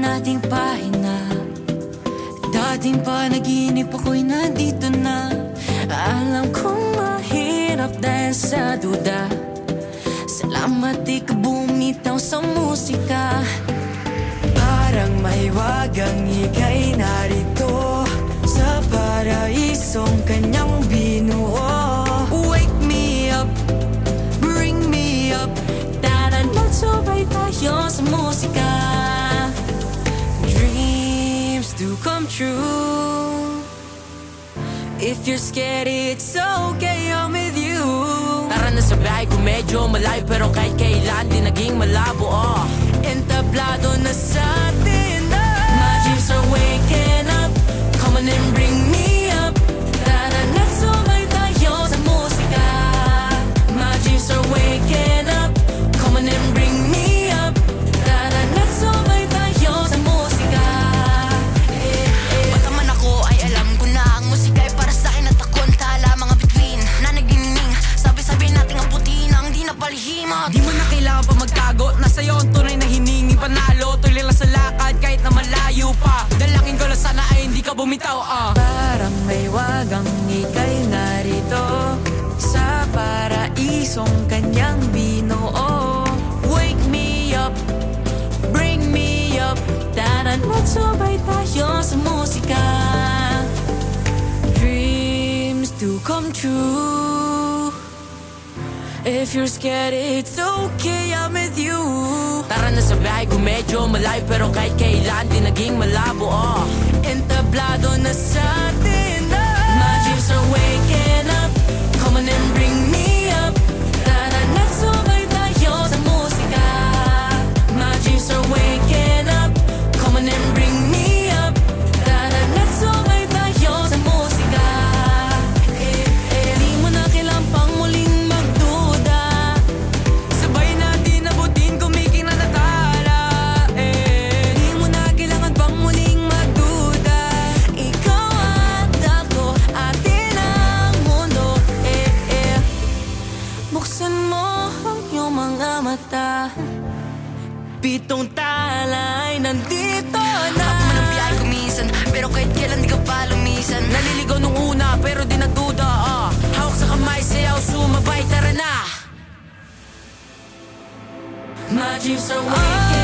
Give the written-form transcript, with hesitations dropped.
nating pahina. Dating panaginip ako'y nandito na. Alam kong mahirap dahil sa duda. Salamat di ka bumitaw sa musika. Parang may wagang ika'y narito sa paraisong kanyang binuo. Wake me up, bring me up. Tara magsubay tayo sa musika. Dreams do come true. If you're scared, it's okay, I'm with you. Tara na sa bahay ko medyo malayo, pero kahit kailan di naging malabo. Entablado na sa atin. My dreams are waking up. Come on and bring me up. Tara na sumay tayo sa musika. My dreams are waking up. Come on and bring me up. Tara na sumay tayo sa musika. Pagkaman ako ay alam ko na ang musika ay para sa akin at ako ang tala. Mga bituin na nagdingning, sabi-sabi nating ang puti na ang di napalihimot. Di mo na kailangan pa magtago, nasa iyo ang tunay na hiningin panalo. Tuloy lang sa lakad kahit na malayo pa. Dalangin ko lang sana ay hindi ka bumitaw. Parang may wagang ika'y narito sa paraisong kanyang binuo. Wake me up, bring me up. Tara na't subay tayo sa musika. Dreams do come true. If you're scared, it's okay, I'm with you. Tara na sa bahay ko medyo malayo, pero kahit kailan di naging malabo. Entablado na sa atin. My dreams are waking up. Come on and bring me up. Tara na sumay tayo sa musika. My dreams are waking up. Come on and bring me up. Tara na sumay tayo sa musika. Di mo na kailangan pang muling pitong talay nandito na. Ako man ang biyahe ko minsan, pero kahit kailan di ka pa lumisan. Naliligaw nung una pero di nagduda. Hawak sa kamay, sayaw, sumabay, tara na. My dreams are waking